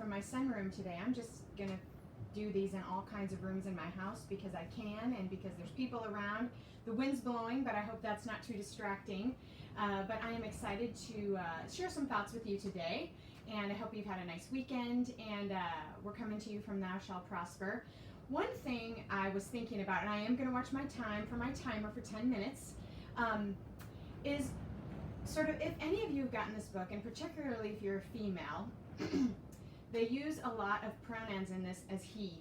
from my sunroom today. I'm just going to do these in all kinds of rooms in my house because I can and because there's people around. The wind's blowing, but I hope that's not too distracting. But I am excited to share some thoughts with you today, and I hope you've had a nice weekend, and we're coming to you from Thou Shalt Prosper. One thing I was thinking about, and I am going to watch my time for my timer for 10 minutes, is sort of if any of you have gotten this book, and particularly if you're a female, they use a lot of pronouns in this as he.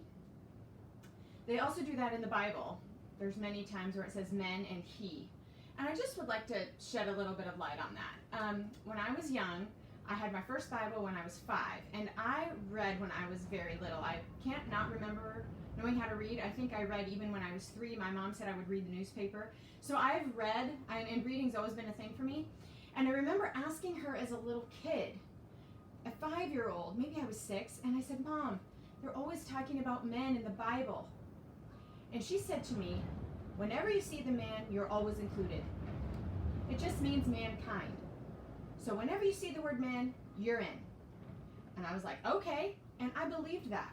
They also do that in the Bible. There's many times where it says men and he. And I just would like to shed a little bit of light on that. When I was young, I had my first Bible when I was 5, and I read when I was very little. I can't not remember knowing how to read. I think I read even when I was 3. My mom said I would read the newspaper. So I've read, and reading's always been a thing for me. And I remember asking her as a little kid, a 5-year-old, maybe I was 6, and I said, Mom, they're always talking about men in the Bible. And she said to me, whenever you see the man, you're always included. It just means mankind. So whenever you see the word man, you're in. And I was like, okay, and I believed that.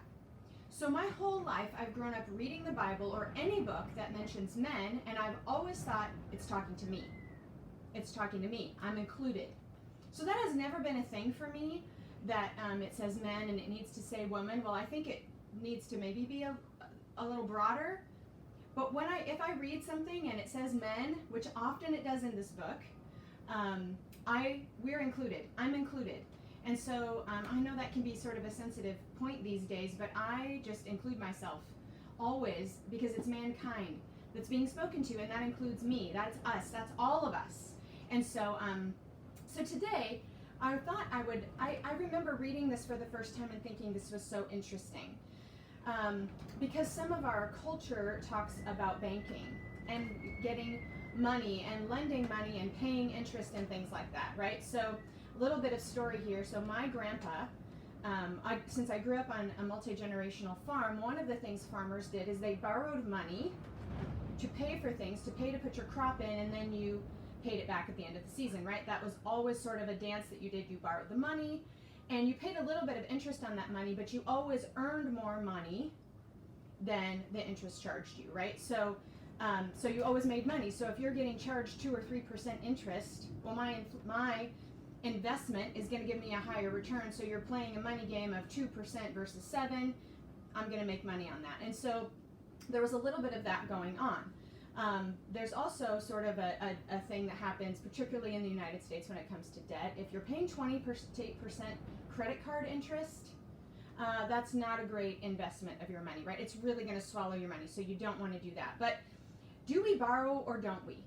So my whole life, I've grown up reading the Bible or any book that mentions men, and I've always thought it's talking to me. It's talking to me. I'm included. So that has never been a thing for me, that it says men and it needs to say woman. Well, I think it needs to maybe be a little broader. But if I read something and it says men, which often it does in this book, we're included. I'm included. And so I know that can be sort of a sensitive point these days, but I just include myself always because it's mankind that's being spoken to, and that includes me. That's us. That's all of us. And so, so today, I thought I remember reading this for the first time and thinking this was so interesting. Because some of our culture talks about banking and getting money and lending money and paying interest and things like that, right? So a little bit of story here. So my grandpa, since I grew up on a multi-generational farm, one of the things farmers did is they borrowed money to pay for things, to put your crop in, and then you paid it back at the end of the season, right? That was always sort of a dance that you did. You borrowed the money, and you paid a little bit of interest on that money, but you always earned more money than the interest charged you, right? So so you always made money. So if you're getting charged 2 or 3% interest, well, my investment is going to give me a higher return. So you're playing a money game of 2% versus 7. I'm going to make money on that. And so there was a little bit of that going on. There's also sort of a thing that happens, particularly in the United States when it comes to debt. If you're paying 20% credit card interest, that's not a great investment of your money, right? It's really going to swallow your money, so you don't want to do that. But do we borrow or don't we?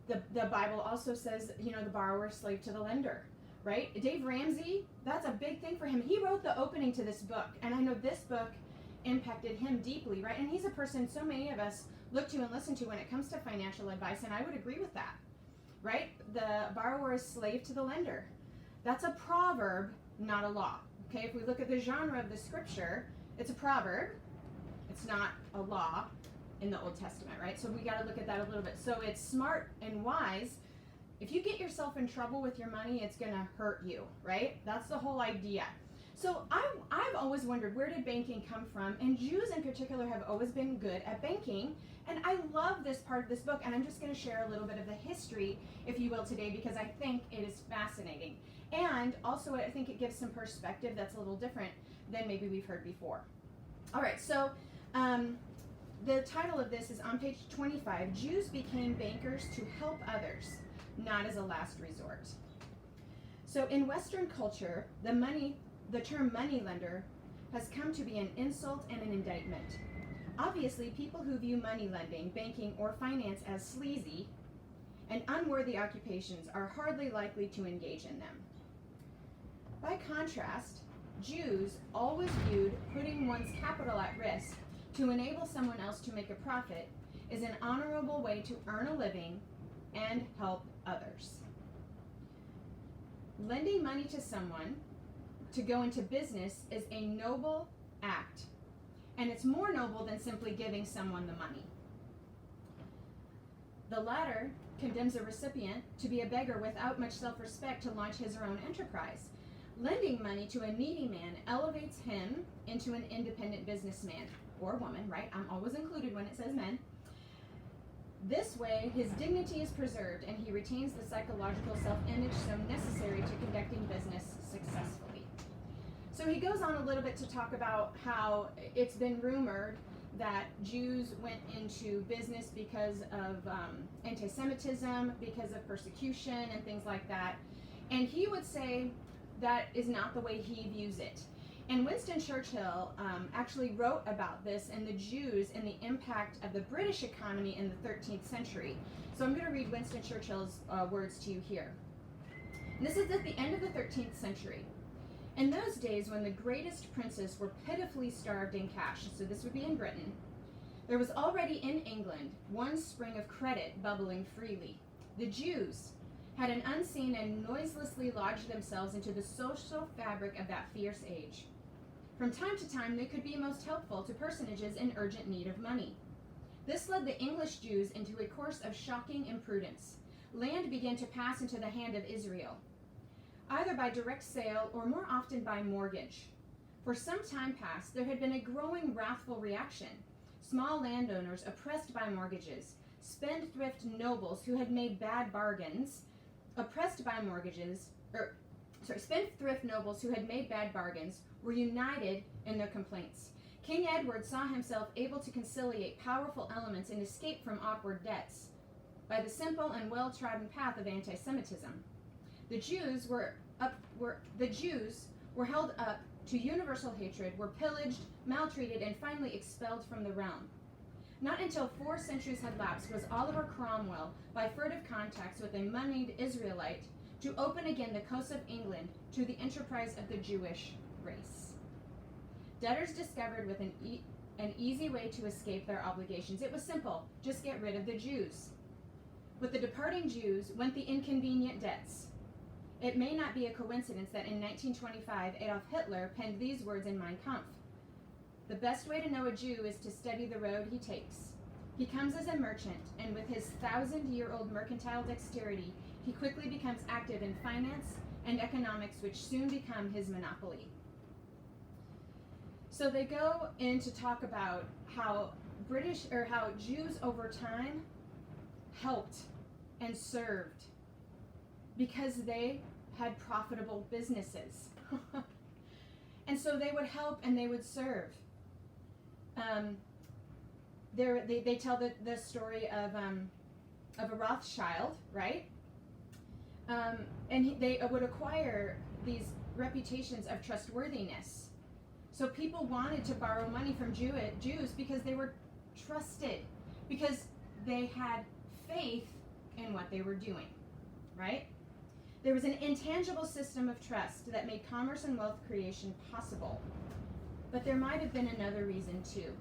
The Bible also says, the borrower is slave to the lender, right? Dave Ramsey, that's a big thing for him. He wrote the opening to this book, and I know this book impacted him deeply, right? And he's a person so many of us look to and listen to when it comes to financial advice, and I would agree with that, right? The borrower is slave to the lender. That's a proverb, not a law. Okay, if we look at the genre of the scripture, it's a proverb. It's not a law in the Old Testament, right? So we got to look at that a little bit. So it's smart and wise. If you get yourself in trouble with your money, it's going to hurt you, right? That's the whole idea. So I've always wondered, where did banking come from? And Jews in particular have always been good at banking. And I love this part of this book, and I'm just going to share a little bit of the history, if you will, today, because I think it is fascinating. And also I think it gives some perspective that's a little different than maybe we've heard before. All right, so the title of this is on page 25, Jews became bankers to help others, not as a last resort. So in Western culture, the term moneylender has come to be an insult and an indictment. Obviously, people who view money lending, banking, or finance as sleazy and unworthy occupations are hardly likely to engage in them. By contrast, Jews always viewed putting one's capital at risk to enable someone else to make a profit is an honorable way to earn a living and help others. Lending money to someone to go into business is a noble act, and it's more noble than simply giving someone the money. The latter condemns a recipient to be a beggar without much self-respect to launch his or her own enterprise. Lending money to a needy man elevates him into an independent businessman or woman, right? I'm always included when it says men. This way, his dignity is preserved and he retains the psychological self-image so necessary to conducting business successfully. So he goes on a little bit to talk about how it's been rumored that Jews went into business because of anti-Semitism, because of persecution and things like that. And he would say that is not the way he views it. And Winston Churchill actually wrote about this and the Jews and the impact of the British economy in the 13th century. So I'm going to read Winston Churchill's words to you here. And this is at the end of the 13th century. In those days when the greatest princes were pitifully starved in cash, so this would be in Britain, there was already in England one spring of credit bubbling freely. The Jews had an unseen and noiselessly lodged themselves into the social fabric of that fierce age. From time to time, they could be most helpful to personages in urgent need of money. This led the English Jews into a course of shocking imprudence. Land began to pass into the hand of Israel, either by direct sale or more often by mortgage. For some time past, there had been a growing wrathful reaction. Small landowners oppressed by mortgages, spendthrift nobles who had made bad bargains, spendthrift nobles who had made bad bargains were united in their complaints. King Edward saw himself able to conciliate powerful elements and escape from awkward debts by the simple and well-trodden path of anti-Semitism. The Jews were held up to universal hatred, were pillaged, maltreated, and finally expelled from the realm. Not until 4 centuries had lapsed was Oliver Cromwell, by furtive contacts with a moneyed Israelite, to open again the coasts of England to the enterprise of the Jewish race. Debtors discovered with an easy way to escape their obligations. It was simple, just get rid of the Jews. With the departing Jews went the inconvenient debts. It may not be a coincidence that in 1925, Adolf Hitler penned these words in Mein Kampf. The best way to know a Jew is to study the road he takes. He comes as a merchant, and with his 1,000-year-old mercantile dexterity, he quickly becomes active in finance and economics, which soon become his monopoly. So they go in to talk about how Jews over time helped and served because they had profitable businesses. And so they would help and they would serve. They tell the story of a Rothschild, right? And they would acquire these reputations of trustworthiness. So people wanted to borrow money from Jews because they were trusted, because they had faith in what they were doing, right? There was an intangible system of trust that made commerce and wealth creation possible. But there might have been another reason too.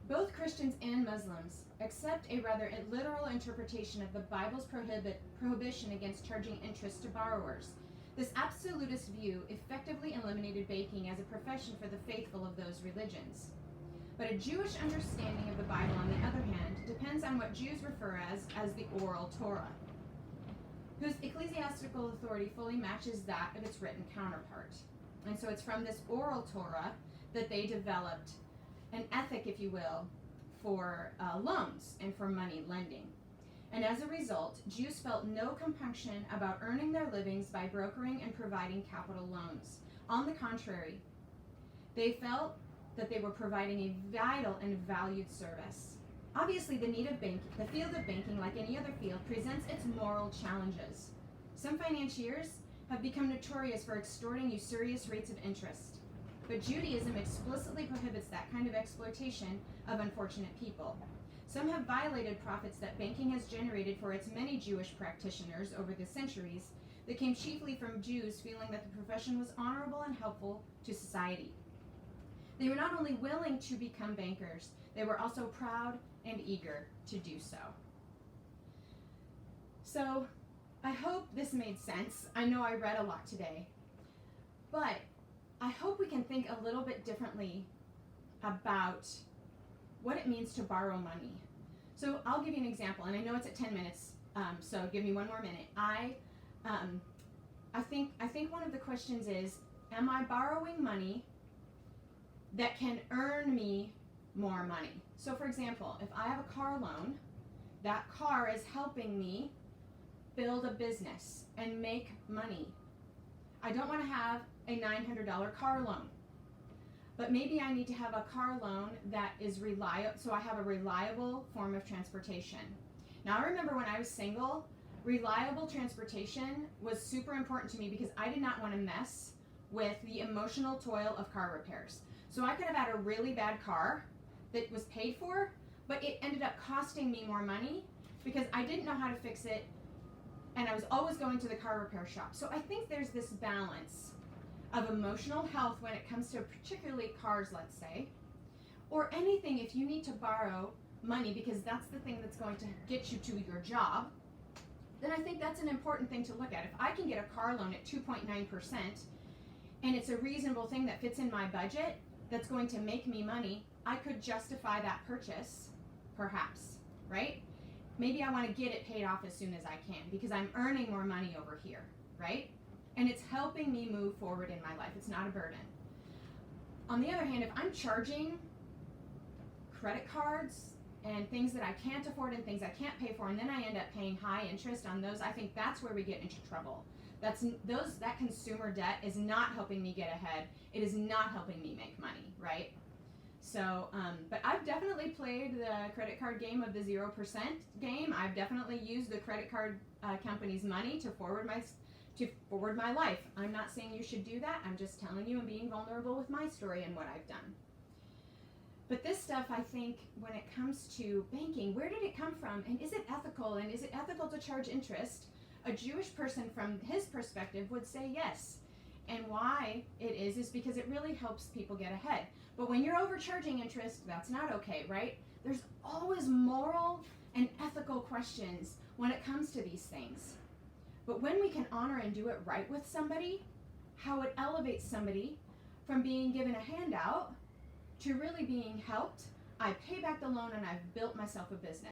Both Christians and Muslims accept a rather literal interpretation of the Bible's prohibition against charging interest to borrowers. This absolutist view effectively eliminated banking as a profession for the faithful of those religions. But a Jewish understanding of the Bible, on the other hand, depends on what Jews refer as the oral Torah, whose ecclesiastical authority fully matches that of its written counterpart. And so it's from this oral Torah that they developed an ethic, if you will, for loans and for money lending. And as a result, Jews felt no compunction about earning their livings by brokering and providing capital loans. On the contrary, they felt that they were providing a vital and valued service. Obviously, the field of banking, like any other field, presents its moral challenges. Some financiers have become notorious for extorting usurious rates of interest. But Judaism explicitly prohibits that kind of exploitation of unfortunate people. Some have violated profits that banking has generated for its many Jewish practitioners over the centuries that came chiefly from Jews feeling that the profession was honorable and helpful to society. They were not only willing to become bankers, they were also proud and eager to do so. So, I hope this made sense. I know I read a lot today, but I hope we can think a little bit differently about what it means to borrow money. So I'll give you an example, and I know it's at 10 minutes, so give me one more minute. I I think one of the questions is, am I borrowing money that can earn me more money? So for example, if I have a car loan, that car is helping me build a business and make money. I don't want to have a $900 car loan, but maybe I need to have a car loan that is reliable, so I have a reliable form of transportation. Now I remember when I was single, reliable transportation was super important to me because I did not want to mess with the emotional toil of car repairs. So I could have had a really bad car that was paid for, but it ended up costing me more money because I didn't know how to fix it, and I was always going to the car repair shop. So I think there's this balance of emotional health when it comes to particularly cars, let's say, or anything. If you need to borrow money because that's the thing that's going to get you to your job, then I think that's an important thing to look at. If I can get a car loan at 2.9% and it's a reasonable thing that fits in my budget, that's going to make me money, I could justify that purchase, perhaps, right? Maybe I want to get it paid off as soon as I can because I'm earning more money over here, right? And it's helping me move forward in my life. It's not a burden. On the other hand, if I'm charging credit cards and things that I can't afford and things I can't pay for, and then I end up paying high interest on those, I think that's where we get into trouble. That consumer debt is not helping me get ahead. It is not helping me make money, right? So, but I've definitely played the credit card game of the 0% game. I've definitely used the credit card company's money to forward my life. I'm not saying you should do that. I'm just telling you and being vulnerable with my story and what I've done. But this stuff, I think, when it comes to banking, where did it come from? And is it ethical? And is it ethical to charge interest? A Jewish person, from his perspective, would say yes. And why it is because it really helps people get ahead. But when you're overcharging interest, that's not okay, right? There's always moral and ethical questions when it comes to these things. But when we can honor and do it right with somebody, how it elevates somebody from being given a handout to really being helped. I pay back the loan and I've built myself a business.